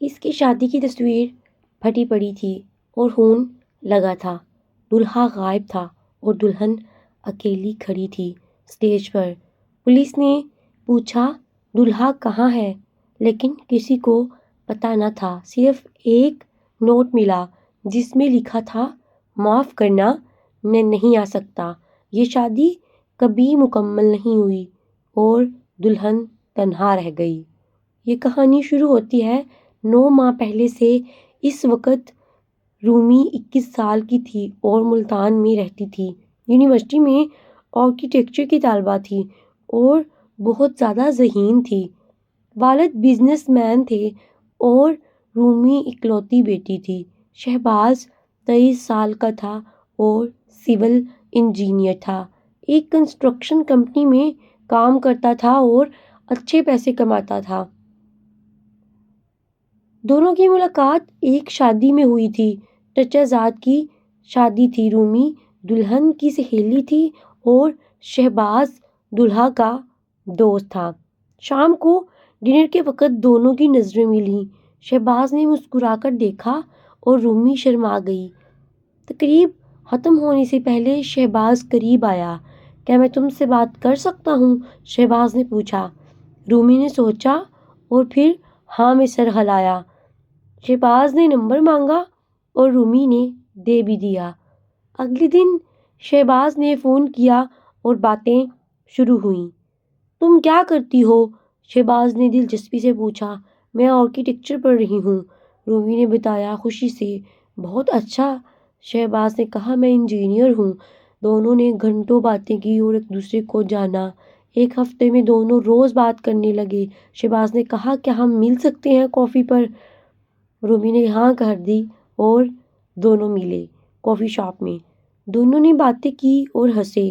اس کی شادی کی تصویر پھٹی پڑی تھی اور خون لگا تھا۔ دولہا غائب تھا اور دلہن اکیلی کھڑی تھی اسٹیج پر۔ پولیس نے پوچھا دولہا کہاں ہے، لیکن کسی کو پتہ نہ تھا۔ صرف ایک نوٹ ملا جس میں لکھا تھا معاف کرنا، میں نہیں آ سکتا۔ یہ شادی کبھی مکمل نہیں ہوئی اور دلہن تنہا رہ گئی۔ یہ کہانی شروع ہوتی ہے 9 ماہ پہلے سے۔ اس وقت رومی 21 سال کی تھی اور ملتان میں رہتی تھی۔ یونیورسٹی میں آرکیٹیکچر کی طالبہ تھی اور بہت زیادہ ذہین تھی۔ والد بزنس مین تھے اور رومی اکلوتی بیٹی تھی۔ شہباز 23 سال کا تھا اور سول انجینئر تھا۔ ایک کنسٹرکشن کمپنی میں کام کرتا تھا اور اچھے پیسے کماتا تھا۔ دونوں کی ملاقات ایک شادی میں ہوئی تھی۔ چچا زاد کی شادی تھی۔ رومی دلہن کی سہیلی تھی اور شہباز دولہا کا دوست تھا۔ شام کو ڈنر کے وقت دونوں کی نظریں ملیں۔ شہباز نے مسکرا کر دیکھا اور رومی شرما گئی۔ تقریب ختم ہونے سے پہلے شہباز قریب آیا۔ کیا میں تم سے بات کر سکتا ہوں؟ شہباز نے پوچھا۔ رومی نے سوچا اور پھر ہاں میں سر ہلایا۔ شہباز نے نمبر مانگا اور رومی نے دے بھی دیا۔ اگلے دن شہباز نے فون کیا اور باتیں شروع ہوئیں۔ تم کیا کرتی ہو؟ شہباز نے دلچسپی سے پوچھا۔ میں آرکیٹیکچر پڑھ رہی ہوں، رومی نے بتایا خوشی سے۔ بہت اچھا، شہباز نے کہا، میں انجینئر ہوں۔ دونوں نے گھنٹوں باتیں کی اور ایک دوسرے کو جانا۔ ایک ہفتے میں دونوں روز بات کرنے لگے۔ شہباز نے کہا کیا ہم مل سکتے ہیں کافی پر؟ رومی نے ہاں کر دی اور دونوں ملے کافی شاپ میں۔ دونوں نے باتیں کی اور ہنسے۔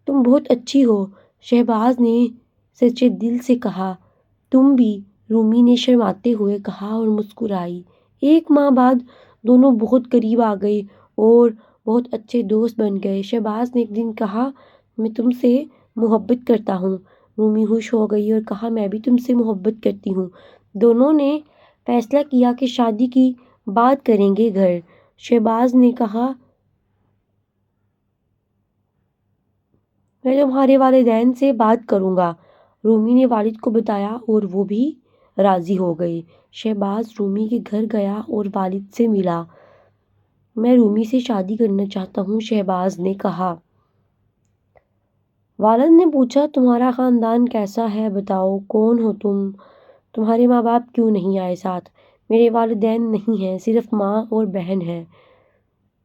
تم بہت اچھی ہو، شہباز نے سچے دل سے کہا۔ تم بھی، رومی نے شرماتے ہوئے کہا اور مسکرائی۔ 1 ماہ بعد دونوں بہت قریب آ گئے اور بہت اچھے دوست بن گئے۔ شہباز نے ایک دن کہا میں تم سے محبت کرتا ہوں۔ رومی خوش ہو گئی اور کہا میں بھی تم سے محبت کرتی ہوں۔ دونوں نے فیصلہ کیا کہ شادی کی بات کریں گے گھر۔ شہباز نے کہا میں تمہارے والدین سے بات کروں گا۔ رومی نے والد کو بتایا اور وہ بھی راضی ہو گئے۔ شہباز رومی کے گھر گیا اور والد سے ملا۔ میں رومی سے شادی کرنا چاہتا ہوں، شہباز نے کہا۔ والد نے پوچھا تمہارا خاندان کیسا ہے، بتاؤ کون ہو تم، تمہارے ماں باپ کیوں نہیں آئے ساتھ؟ میرے والدین نہیں ہیں، صرف ماں اور بہن ہے۔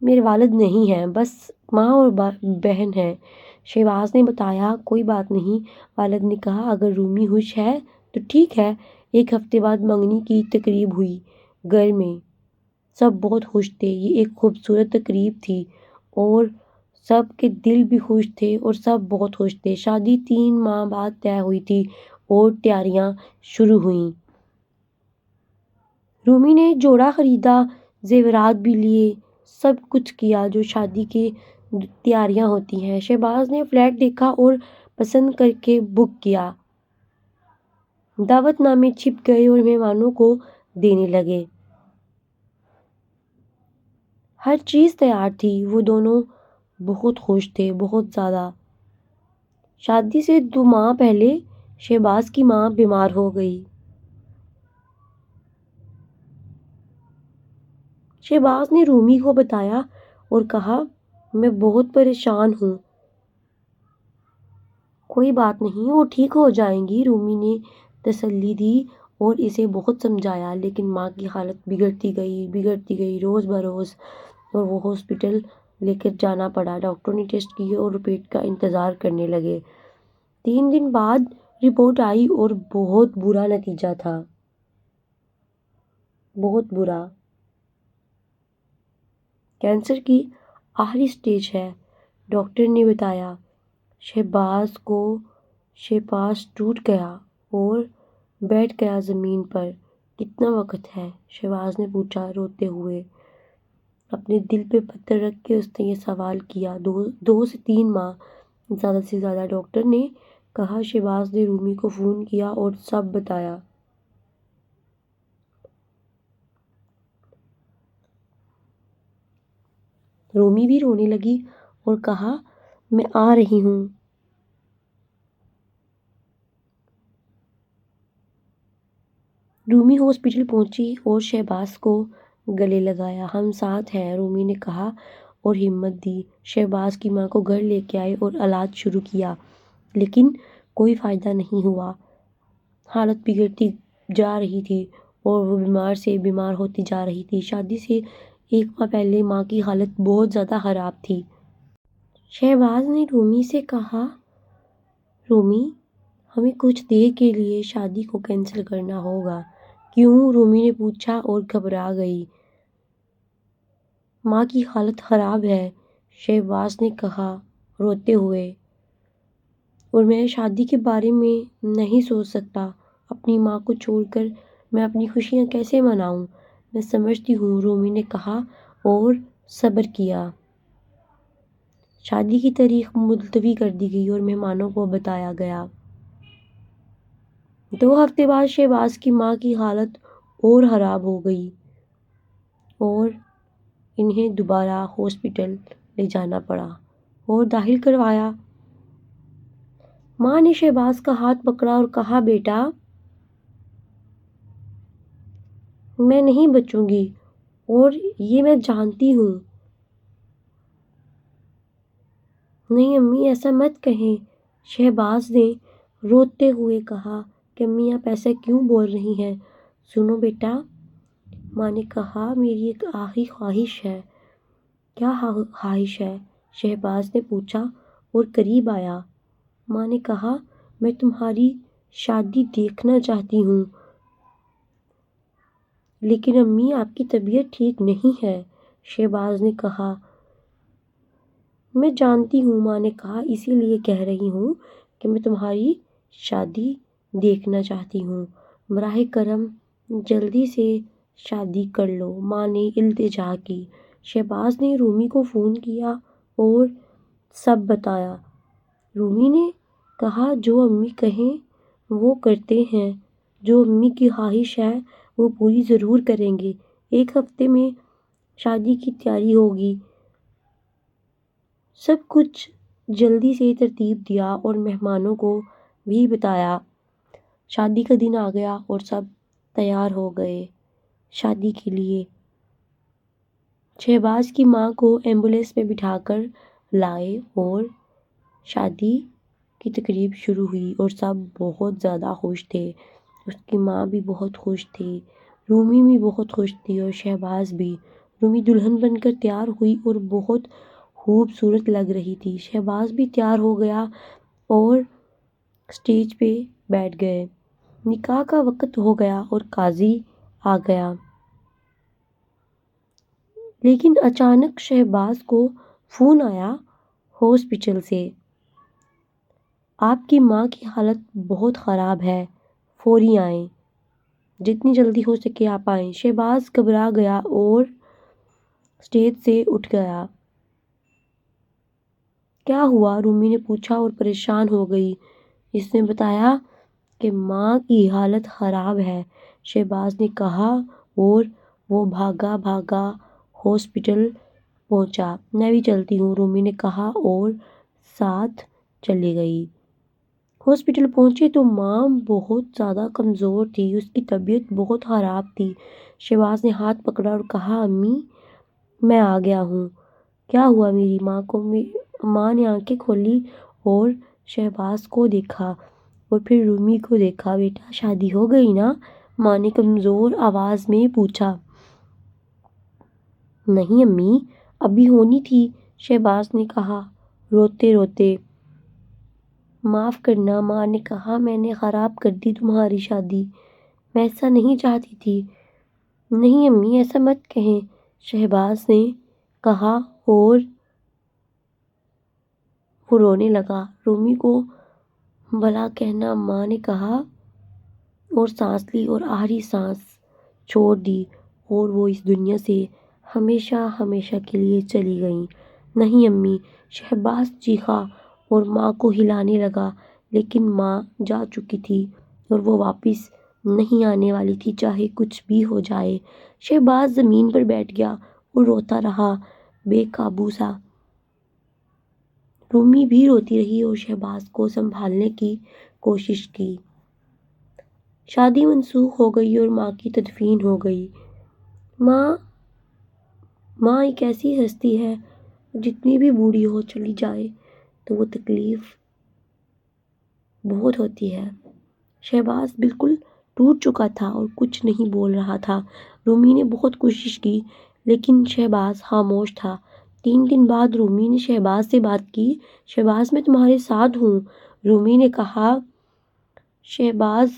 میرے والد نہیں ہیں، بس ماں اور بہن ہے، شہباز نے بتایا۔ کوئی بات نہیں، والد نے کہا، اگر رومی خوش ہے تو ٹھیک ہے۔ 1 ہفتے بعد منگنی کی تقریب ہوئی۔ گھر میں سب بہت خوش تھے۔ یہ ایک خوبصورت تقریب تھی اور سب کے دل بھی خوش تھے اور سب بہت خوش تھے۔ شادی 3 ماہ بعد طے ہوئی تھی اور تیاریاں شروع ہوئیں۔ رومی نے جوڑا خریدا، زیورات بھی لیے، سب کچھ کیا جو شادی کی تیاریاں ہوتی ہیں۔ شہباز نے فلیٹ دیکھا اور پسند کر کے بک کیا۔ دعوت نامے چھپ گئے اور مہمانوں کو دینے لگے۔ ہر چیز تیار تھی۔ وہ دونوں بہت خوش تھے، بہت زیادہ۔ شادی سے 2 ماہ پہلے شہباز کی ماں بیمار ہو گئی۔ شہباز نے رومی کو بتایا اور کہا میں بہت پریشان ہوں۔ کوئی بات نہیں، وہ ٹھیک ہو جائیں گی، رومی نے تسلی دی اور اسے بہت سمجھایا، لیکن ماں کی حالت بگڑتی گئی روز بروز اور وہ ہاسپٹل لے کر جانا پڑا۔ ڈاکٹر نے ٹیسٹ کیے اور رپورٹ کا انتظار کرنے لگے۔ 3 دن بعد رپورٹ آئی اور بہت برا نتیجہ تھا، بہت برا۔ کینسر کی آخری سٹیج ہے، ڈاکٹر نے بتایا۔ شہباز ٹوٹ گیا اور بیٹھ گیا زمین پر۔ کتنا وقت ہے؟ شہباز نے پوچھا روتے ہوئے۔ اپنے دل پہ پتھر رکھ کے اس نے یہ سوال کیا۔ 2 سے 3 ماہ، زیادہ سے زیادہ، ڈاکٹر نے کہا۔ شہباز نے رومی کو فون کیا اور سب بتایا۔ رومی بھی رونے لگی اور کہا میں آ رہی ہوں۔ رومی ہاسپٹل پہنچی اور شہباز کو گلے لگایا۔ ہم ساتھ ہیں، رومی نے کہا اور ہمت دی۔ شہباز کی ماں کو گھر لے کے آئے اور علاج شروع کیا، لیکن کوئی فائدہ نہیں ہوا۔ حالت بگڑتی جا رہی تھی اور وہ بیمار سے بیمار ہوتی جا رہی تھی۔ شادی سے ایک ماہ پہلے ماں کی حالت بہت زیادہ خراب تھی۔ شہباز نے رومی سے کہا، رومی ہمیں کچھ دیر کے لیے شادی کو کینسل کرنا ہوگا۔ کیوں؟ رومی نے پوچھا اور گھبرا گئی۔ ماں کی حالت خراب ہے، شہباز نے کہا روتے ہوئے، اور میں شادی کے بارے میں نہیں سوچ سکتا۔ اپنی ماں کو چھوڑ کر میں اپنی خوشیاں کیسے مناؤں؟ میں سمجھتی ہوں، رومی نے کہا اور صبر کیا۔ شادی کی تاریخ ملتوی کر دی گئی اور مہمانوں کو بتایا گیا۔ 2 ہفتے بعد شہباز کی ماں کی حالت اور خراب ہو گئی اور انہیں دوبارہ ہاسپٹل لے جانا پڑا اور داخل کروایا۔ ماں نے شہباز کا ہاتھ پکڑا اور کہا، بیٹا میں نہیں بچوں گی اور یہ میں جانتی ہوں۔ نہیں امی، ایسا مت کہیں، شہباز نے روتے ہوئے کہا کہ امی آپ ایسا کیوں بول رہی ہیں؟ سنو بیٹا، ماں نے کہا میری ایک آخری خواہش ہے۔ کیا خواہش ہے؟ شہباز نے پوچھا اور قریب آیا۔ ماں نے کہا میں تمہاری شادی دیکھنا چاہتی ہوں۔ لیکن امی آپ کی طبیعت ٹھیک نہیں ہے، شہباز نے کہا۔ میں جانتی ہوں، ماں نے کہا، اسی لیے کہہ رہی ہوں کہ میں تمہاری شادی دیکھنا چاہتی ہوں۔ براہ کرم جلدی سے شادی کر لو، ماں نے التجا کی۔ شہباز نے رومی کو فون کیا اور سب بتایا۔ رومی نے کہا جو امی کہیں وہ کرتے ہیں، جو امی کی خواہش ہے وہ پوری ضرور کریں گے۔ 1 ہفتے میں شادی کی تیاری ہوگی۔ سب کچھ جلدی سے ترتیب دیا اور مہمانوں کو بھی بتایا۔ شادی کا دن آ گیا اور سب تیار ہو گئے شادی کے لیے۔ شہباز کی ماں کو ایمبولینس میں بٹھا کر لائے اور شادی کی تقریب شروع ہوئی اور سب بہت زیادہ خوش تھے۔ اس کی ماں بھی بہت خوش تھی، رومی بھی بہت خوش تھی اور شہباز بھی۔ رومی دلہن بن کر تیار ہوئی اور بہت خوبصورت لگ رہی تھی۔ شہباز بھی تیار ہو گیا اور اسٹیج پہ بیٹھ گئے۔ نکاح کا وقت ہو گیا اور قاضی آ گیا۔ لیکن اچانک شہباز کو فون آیا ہاسپٹل سے، آپ کی ماں کی حالت بہت خراب ہے، فوری آئیں، جتنی جلدی ہو سکے آپ آئیں۔ شہباز گھبرا گیا اور اسٹیج سے اٹھ گیا۔ کیا ہوا؟ رومی نے پوچھا اور پریشان ہو گئی۔ اس نے بتایا کہ ماں کی حالت خراب ہے، شہباز نے کہا اور وہ بھاگا بھاگا ہاسپٹل پہنچا۔ میں بھی چلتی ہوں، رومی نے کہا اور ساتھ چلی گئی۔ ہاسپٹل پہنچے تو ماں بہت زیادہ کمزور تھی، اس کی طبیعت بہت خراب تھی۔ شہباز نے ہاتھ پکڑا اور کہا، امی میں آ گیا ہوں۔ کیا ہوا میری ماں کو؟ ماں نے آنکھیں کھولی اور شہباز کو دیکھا اور پھر رومی کو دیکھا۔ بیٹا شادی ہو گئی نا؟ ماں نے کمزور آواز میں پوچھا۔ نہیں امی، ابھی ہونی تھی، شہباز نے کہا روتے روتے۔ معاف کرنا، ماں نے کہا، میں نے خراب کر دی تمہاری شادی، میں ایسا نہیں چاہتی تھی۔ نہیں امی، ایسا مت کہیں، شہباز نے کہا اور وہ رونے لگا۔ رومی کو بھلا کہنا، ماں نے کہا اور سانس لی اور آخری سانس چھوڑ دی اور وہ اس دنیا سے ہمیشہ ہمیشہ کے لیے چلی گئیں۔ نہیں امی، شہباز چیخا اور ماں کو ہلانے لگا، لیکن ماں جا چکی تھی اور وہ واپس نہیں آنے والی تھی، چاہے کچھ بھی ہو جائے۔ شہباز زمین پر بیٹھ گیا اور روتا رہا۔ بے قابو سا۔ رومی بھی روتی رہی اور شہباز کو سنبھالنے کی کوشش کی۔ شادی منسوخ ہو گئی اور ماں کی تدفین ہو گئی۔ ماں ایک ایسی ہستی ہے جتنی بھی بوڑھی ہو چلی جائے تو وہ تکلیف بہت ہوتی ہے۔ شہباز بالکل ٹوٹ چکا تھا اور کچھ نہیں بول رہا تھا۔ رومی نے بہت کوشش کی لیکن شہباز خاموش تھا۔ 3 دن بعد رومی نے شہباز سے بات کی۔ شہباز میں تمہارے ساتھ ہوں، رومی نے کہا۔ شہباز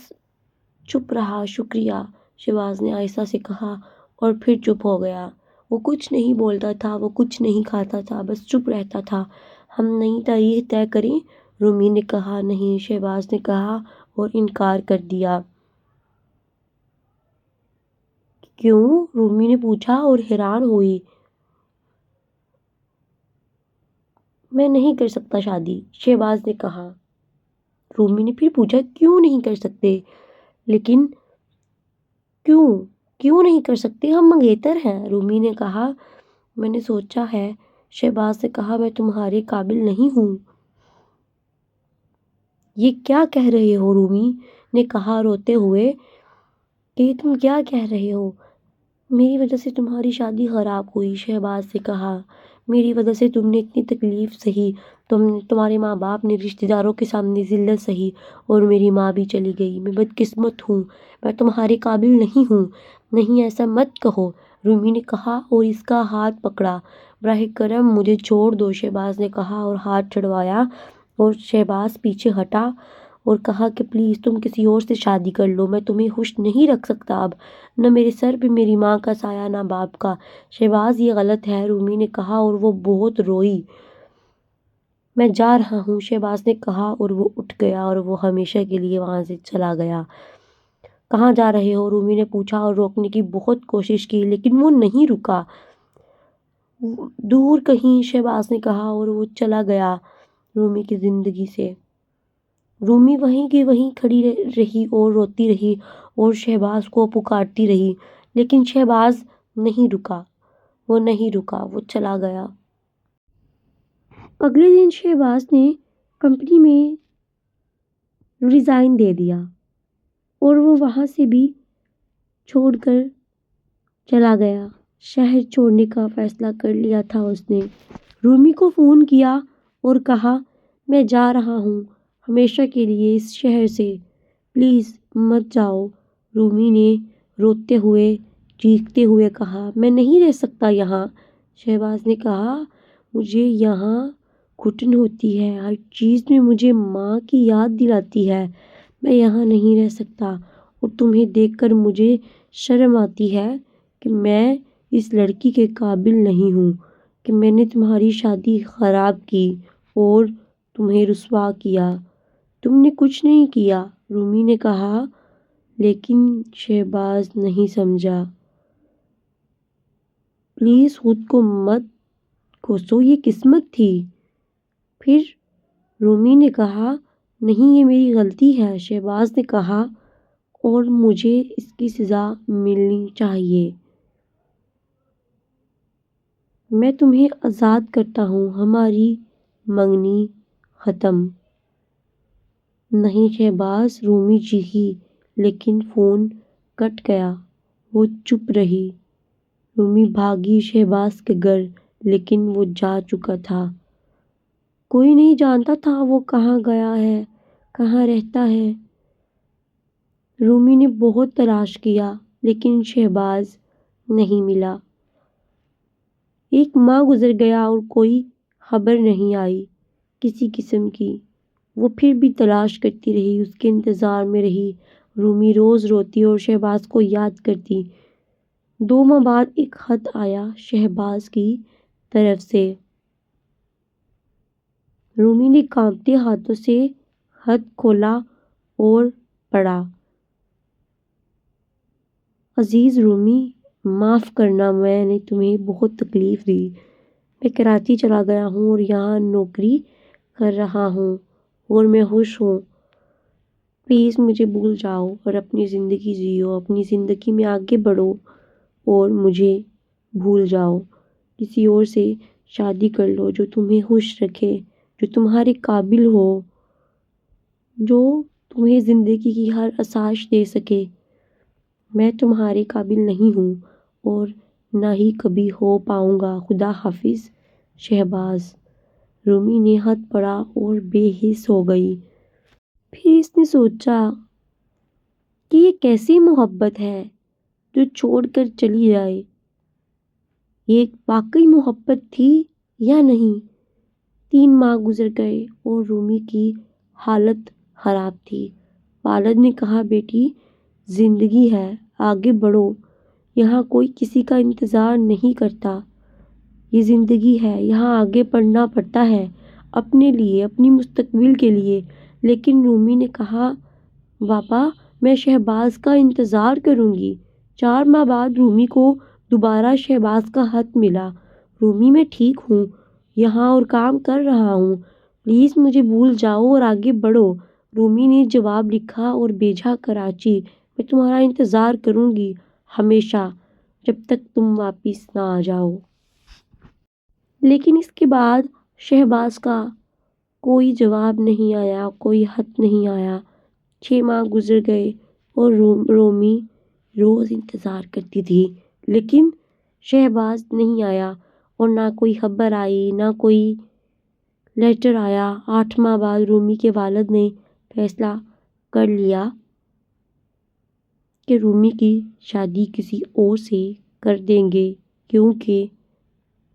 چپ رہا۔ شکریہ، شہباز نے آہستہ سے کہا اور پھر چپ ہو گیا۔ وہ کچھ نہیں بولتا تھا، وہ کچھ نہیں کھاتا تھا، بس چپ رہتا تھا۔ ہم نئی تاریخ طے کریں، رومی نے کہا۔ نہیں، شہباز نے کہا اور انکار کر دیا۔ کیوں؟ رومی نے پوچھا اور حیران ہوئی۔ میں نہیں کر سکتا شادی، شہباز نے کہا۔ رومی نے پھر پوچھا کیوں نہیں کر سکتے؟ لیکن کیوں نہیں کر سکتے؟ ہم منگیتر ہیں، رومی نے کہا۔ میں نے سوچا ہے، شہباز نے کہا، میں تمہارے قابل نہیں ہوں۔ یہ کیا کہہ رہے ہو؟ رومی نے کہا روتے ہوئے کہ تم کیا کہہ رہے ہو؟ میری وجہ سے تمہاری شادی خراب ہوئی، شہباز نے کہا۔ میری وجہ سے تم نے اتنی تکلیف سہی، تمہارے ماں باپ نے رشتہ داروں کے سامنے ذلت سہی اور میری ماں بھی چلی گئی۔ میں بدقسمت ہوں، میں تمہارے قابل نہیں ہوں۔ نہیں، ایسا مت کہو، رومی نے کہا اور اس کا ہاتھ پکڑا۔ براہ کرم مجھے چھوڑ دو، شہباز نے کہا اور ہاتھ چھڑوایا اور شہباز پیچھے ہٹا اور کہا کہ پلیز تم کسی اور سے شادی کر لو، میں تمہیں خوش نہیں رکھ سکتا اب، نہ میرے سر پہ میری ماں کا سایہ نہ باپ کا۔ شہباز یہ غلط ہے، رومی نے کہا اور وہ بہت روئی۔ میں جا رہا ہوں، شہباز نے کہا اور وہ اٹھ گیا اور وہ ہمیشہ کے لیے وہاں سے چلا گیا۔ کہاں جا رہے ہو؟ رومی نے پوچھا اور روکنے کی بہت کوشش کی لیکن وہ نہیں رکا۔ دور کہیں، شہباز نے کہا اور وہ چلا گیا رومی کی زندگی سے۔ رومی وہیں کی وہیں کھڑی رہی اور روتی رہی اور شہباز کو پکارتی رہی لیکن شہباز نہیں رکا، وہ چلا گیا۔ اگلے دن شہباز نے کمپنی میں ریزائن دے دیا اور وہ وہاں سے بھی چھوڑ کر چلا گیا۔ شہر چھوڑنے کا فیصلہ کر لیا تھا اس نے۔ رومی کو فون کیا اور کہا میں جا رہا ہوں ہمیشہ کے لیے اس شہر سے، پلیز مت جاؤ۔ رومی نے روتے ہوئے چیختے ہوئے کہا میں نہیں رہ سکتا یہاں۔ شہباز نے کہا مجھے یہاں گھٹن ہوتی ہے، ہر چیز میں مجھے ماں کی یاد دلاتی ہے، میں یہاں نہیں رہ سکتا اور تمہیں دیکھ کر مجھے شرم آتی ہے کہ میں اس لڑکی کے قابل نہیں ہوں، کہ میں نے تمہاری شادی خراب کی اور تمہیں رسوا کیا۔ تم نے کچھ نہیں کیا، رومی نے کہا، لیکن شہباز نہیں سمجھا۔ پلیز خود کو مت کوسو، یہ قسمت تھی۔ پھر رومی نے کہا نہیں، یہ میری غلطی ہے، شہباز نے کہا، اور مجھے اس کی سزا ملنی چاہیے۔ میں تمہیں آزاد کرتا ہوں، ہماری منگنی ختم۔ نہیں شہباز، رومی چیخی لیکن فون کٹ گیا۔ وہ چپ رہی۔ رومی بھاگی شہباز کے گھر لیکن وہ جا چکا تھا۔ کوئی نہیں جانتا تھا وہ کہاں گیا ہے، کہاں رہتا ہے۔ رومی نے بہت تلاش کیا لیکن شہباز نہیں ملا۔ ایک ماہ گزر گیا اور کوئی خبر نہیں آئی کسی قسم کی۔ وہ پھر بھی تلاش کرتی رہی، اس کے انتظار میں رہی۔ رومی روز روتی اور شہباز کو یاد کرتی۔ 2 ماہ بعد ایک خط آیا شہباز کی طرف سے۔ رومی نے کانپتے ہاتھوں سے خط کھولا اور پڑھا۔ عزیز رومی، معاف کرنا، میں نے تمہیں بہت تکلیف دی۔ میں کراچی چلا گیا ہوں اور یہاں نوکری کر رہا ہوں اور میں خوش ہوں۔ پلیز مجھے بھول جاؤ اور اپنی زندگی جیو، اپنی زندگی میں آگے بڑھو اور مجھے بھول جاؤ۔ کسی اور سے شادی کر لو جو تمہیں خوش رکھے، جو تمہارے قابل ہو، جو تمہیں زندگی کی ہر آسائش دے سکے۔ میں تمہارے قابل نہیں ہوں اور نہ ہی کبھی ہو پاؤں گا، خدا حافظ شہباز۔ رومی نے ہاتھ پڑا اور بے حس ہو گئی۔ پھر اس نے سوچا کہ یہ کیسی محبت ہے جو چھوڑ کر چلی جائے؟ یہ واقعی محبت تھی یا نہیں؟ 3 ماہ گزر گئے اور رومی کی حالت خراب تھی۔ والد نے کہا، بیٹی زندگی ہے، آگے بڑھو، یہاں کوئی کسی کا انتظار نہیں کرتا، یہ زندگی ہے، یہاں آگے بڑھنا پڑتا ہے اپنے لیے، اپنی مستقبل کے لیے۔ لیکن رومی نے کہا، پاپا میں شہباز کا انتظار کروں گی۔ 4 ماہ بعد رومی کو دوبارہ شہباز کا خط ملا۔ رومی میں ٹھیک ہوں یہاں اور کام کر رہا ہوں، پلیز مجھے بھول جاؤ اور آگے بڑھو۔ رومی نے جواب لکھا اور بھیجا، کراچی، میں تمہارا انتظار کروں گی ہمیشہ جب تک تم واپس نہ آ جاؤ۔ لیکن اس کے بعد شہباز کا کوئی جواب نہیں آیا، کوئی خط نہیں آیا۔ 6 ماہ گزر گئے اور رومی روز انتظار کرتی تھی، لیکن شہباز نہیں آیا اور نہ کوئی خبر آئی، نہ کوئی لیٹر آیا۔ 8 ماہ بعد رومی کے والد نے فیصلہ کر لیا کہ رومی کی شادی کسی اور سے کر دیں گے، کیونکہ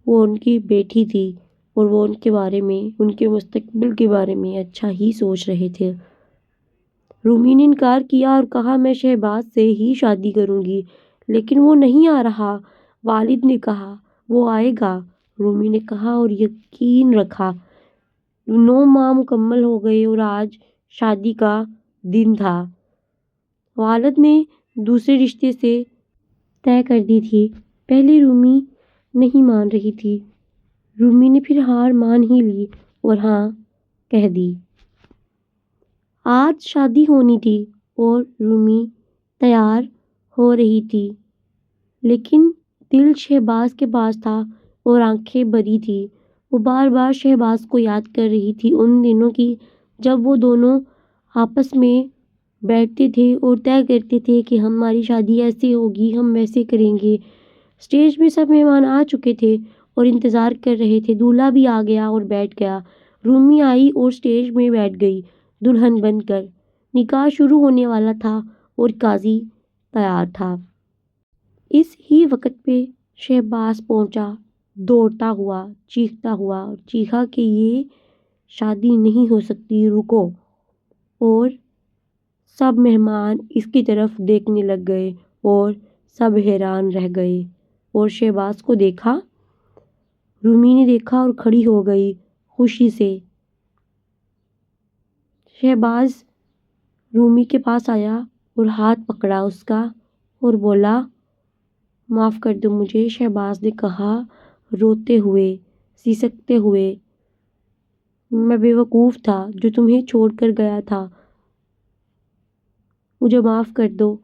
وہ ان کی بیٹی تھی اور وہ ان کے بارے میں، ان کے مستقبل کے بارے میں اچھا ہی سوچ رہے تھے۔ رومی نے انکار کیا اور کہا، میں شہباز سے ہی شادی کروں گی، لیکن وہ نہیں آ رہا۔ والد نے کہا، وہ آئے گا۔ رومی نے کہا اور یقین رکھا۔ 9 ماہ مکمل ہو گئے اور آج شادی کا دن تھا۔ والد نے دوسرے رشتے سے طے کر دی تھی۔ پہلے رومی نہیں مان رہی تھی۔ رومی نے پھر ہار مان ہی لی اور ہاں کہہ دی۔ آج شادی ہونی تھی اور رومی تیار ہو رہی تھی، لیکن دل شہباز کے پاس تھا اور آنکھیں بھری تھی۔ وہ بار بار شہباز کو یاد کر رہی تھی، ان دنوں کی جب وہ دونوں آپس میں بیٹھتے تھے اور طے کرتے تھے کہ ہماری شادی ایسے ہوگی، ہم ویسے کریں گے۔ اسٹیج میں سب مہمان آ چکے تھے اور انتظار کر رہے تھے۔ دولہا بھی آ گیا اور بیٹھ گیا۔ رومی آئی اور اسٹیج میں بیٹھ گئی دلہن بن کر۔ نکاح شروع ہونے والا تھا اور قاضی تیار تھا۔ اس ہی وقت پہ شہباز پہنچا، دوڑتا ہوا، چیختا ہوا اور چیخا کہ یہ شادی نہیں ہو سکتی، رکو۔ اور سب مہمان اس کی طرف دیکھنے لگ گئے اور سب حیران رہ گئے اور شہباز کو دیکھا۔ رومی نے دیکھا اور کھڑی ہو گئی خوشی سے۔ شہباز رومی کے پاس آیا اور ہاتھ پکڑا اس کا اور بولا، معاف کر دو مجھے۔ شہباز نے کہا روتے ہوئے، سسکتے ہوئے، میں بے وقوف تھا جو تمہیں چھوڑ کر گیا تھا، مجھے معاف کر دو۔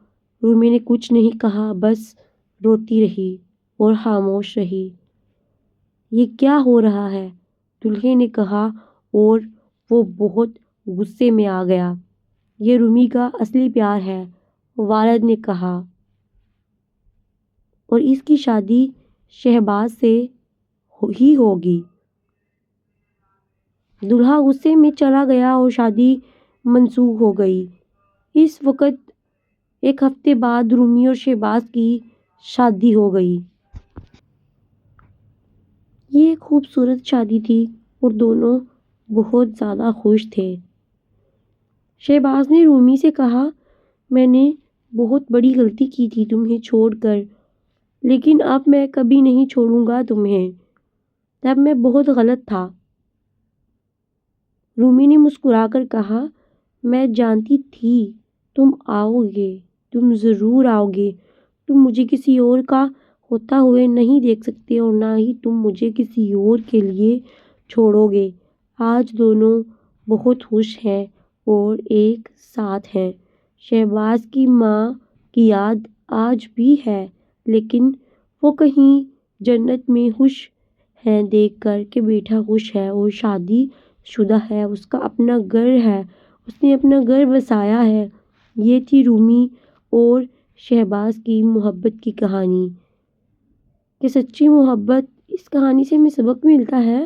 رومی نے کچھ نہیں کہا، بس روتی رہی اور خاموش رہی۔ یہ کیا ہو رہا ہے؟ دلہے نے کہا اور وہ بہت غصے میں آ گیا۔ یہ رومی کا اصلی پیار ہے، والد نے کہا، اور اس کی شادی شہباز سے ہی ہوگی۔ دلہا غصے میں چلا گیا اور شادی منسوخ ہو گئی۔ اس وقت 1 ہفتے بعد رومی اور شہباز کی شادی ہو گئی۔ یہ ایک خوبصورت شادی تھی اور دونوں بہت زیادہ خوش تھے۔ شہباز نے رومی سے کہا، میں نے بہت بڑی غلطی کی تھی تمہیں چھوڑ کر، لیکن اب میں کبھی نہیں چھوڑوں گا تمہیں، تب میں بہت غلط تھا۔ رومی نے مسکرا کر کہا، میں جانتی تھی تم آؤ گے، تم ضرور آؤ گے، تم مجھے کسی اور کا ہوتا ہوئے نہیں دیکھ سکتے اور نہ ہی تم مجھے کسی اور کے لیے چھوڑو گے۔ آج دونوں بہت خوش ہیں اور ایک ساتھ ہیں۔ شہباز کی ماں کی یاد آج بھی ہے، لیکن وہ کہیں جنت میں خوش ہیں دیکھ کر کہ بیٹا خوش ہے اور شادی شدہ ہے، اس کا اپنا گھر ہے، اس نے اپنا گھر بسایا ہے۔ یہ تھی رومی اور شہباز کی محبت کی کہانی کہ سچی محبت، اس کہانی سے ہمیں سبق ملتا ہے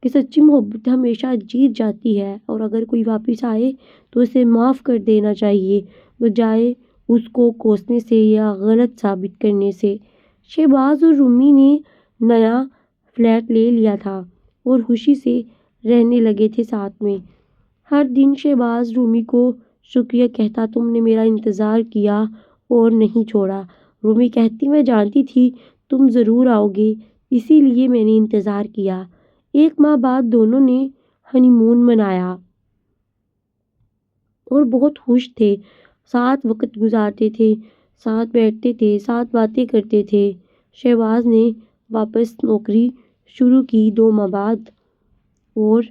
کہ سچی محبت ہمیشہ جیت جاتی ہے، اور اگر کوئی واپس آئے تو اسے معاف کر دینا چاہیے بجائے اس کو کوسنے سے یا غلط ثابت کرنے سے۔ شہباز اور رومی نے نیا فلیٹ لے لیا تھا اور خوشی سے رہنے لگے تھے ساتھ میں۔ ہر دن شہباز رومی کو شکریہ کہتا، تم نے میرا انتظار کیا اور نہیں چھوڑا۔ رومی کہتی، میں جانتی تھی تم ضرور آؤ گے، اسی لیے میں نے انتظار کیا۔ 1 ماہ بعد دونوں نے ہنی مون منایا اور بہت خوش تھے، ساتھ وقت گزارتے تھے، ساتھ بیٹھتے تھے، ساتھ باتیں کرتے تھے۔ شہباز نے واپس نوکری شروع کی 2 ماہ بعد، اور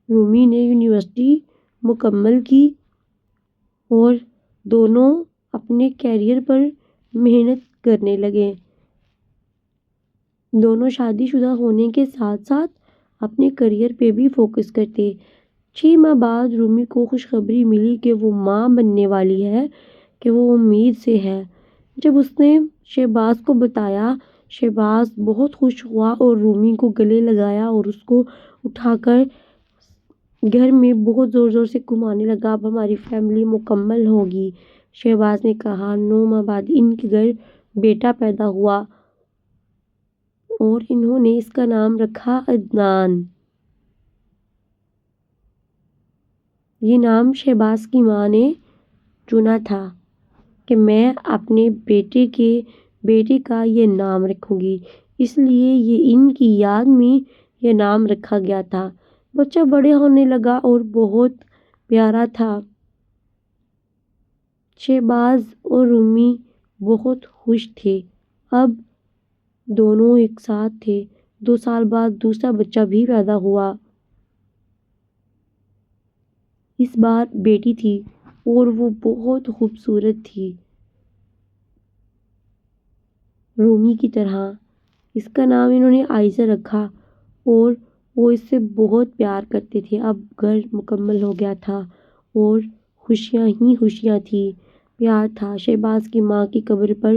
رومی نے یونیورسٹی مکمل کی اور دونوں اپنے کیریئر پر محنت کرنے لگے۔ دونوں شادی شدہ ہونے کے ساتھ ساتھ اپنے کیریئر پہ بھی فوکس کرتے۔ 6 ماہ بعد رومی کو خوشخبری ملی کہ وہ ماں بننے والی ہے، کہ وہ امید سے ہے۔ جب اس نے شہباز کو بتایا، شہباز بہت خوش ہوا اور رومی کو گلے لگایا اور اس کو اٹھا کر گھر میں بہت زور زور سے گھمانے لگا، اب ہماری فیملی مکمل ہوگی۔ شہباز نے کہا 9 ماہ بعد ان کے گھر بیٹا پیدا ہوا اور انہوں نے اس کا نام رکھا عدنان۔ یہ نام شہباز کی ماں نے چنا تھا کہ میں اپنے بیٹے کا یہ نام رکھوں گی، اس لیے یہ ان کی یاد میں یہ نام رکھا گیا تھا۔ بچہ بڑے ہونے لگا اور بہت پیارا تھا۔ شہباز اور رومی بہت خوش تھے، اب دونوں ایک ساتھ تھے۔ 2 سال بعد دوسرا بچہ بھی پیدا ہوا۔ اس بار بیٹی تھی اور وہ بہت خوبصورت تھی، رومی کی طرح۔ اس کا نام انہوں نے آئزہ رکھا اور وہ اس سے بہت پیار کرتے تھے۔ اب گھر مکمل ہو گیا تھا اور خوشیاں ہی خوشیاں تھیں، پیار تھا۔ شہباز کی ماں کی قبر پر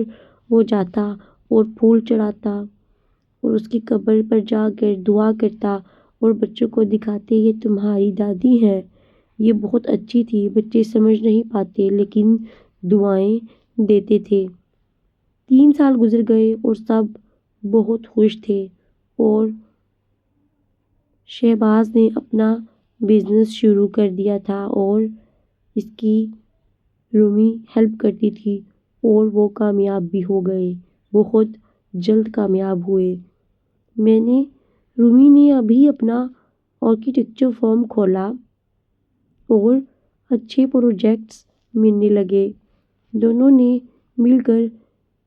وہ جاتا اور پھول چڑھاتا اور اس کی قبر پر جا کر دعا کرتا اور بچوں کو دکھاتے، یہ تمہاری دادی ہیں۔ یہ بہت اچھی تھی، بچے سمجھ نہیں پاتے لیکن دعائیں دیتے تھے۔ 3 سال گزر گئے اور سب بہت خوش تھے، اور شہباز نے اپنا بزنس شروع کر دیا تھا اور اس کی رومی ہیلپ کرتی تھی اور وہ کامیاب بھی ہو گئے، بہت جلد کامیاب ہوئے۔ رومی نے ابھی اپنا آرکیٹیکچر فرم کھولا اور اچھے پروجیکٹس ملنے لگے۔ دونوں نے مل کر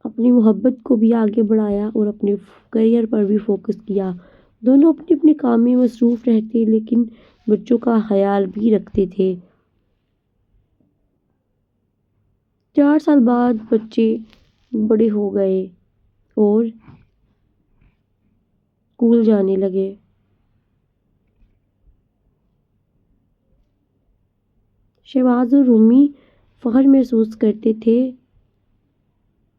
اپنی محبت کو بھی آگے بڑھایا اور اپنے کیریئر پر بھی فوکس کیا۔ دونوں اپنے اپنے کام میں مصروف رہتے لیکن بچوں کا خیال بھی رکھتے تھے۔ 4 سال بعد بچے بڑے ہو گئے اور اسکول جانے لگے۔ شہباز اور رومی فخر محسوس کرتے تھے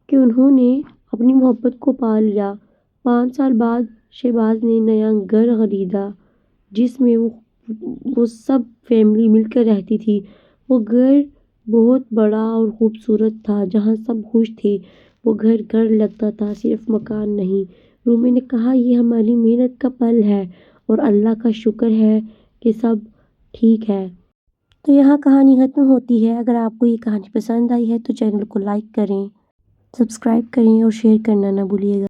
کہ انہوں نے اپنی محبت کو پا لیا۔ 5 سال بعد شہباز نے نیا گھر خریدا جس میں وہ سب فیملی مل کر رہتی تھی۔ وہ گھر بہت بڑا اور خوبصورت تھا، جہاں سب خوش تھے۔ وہ گھر لگتا تھا، صرف مکان نہیں۔ رومی نے کہا، یہ ہماری محنت کا پھل ہے اور اللہ کا شکر ہے کہ سب ٹھیک ہے۔ تو یہاں کہانی ختم ہوتی ہے۔ اگر آپ کو یہ کہانی پسند آئی ہے تو چینل کو لائک کریں، سبسکرائب کریں اور شیئر کرنا نہ بھولیے گا۔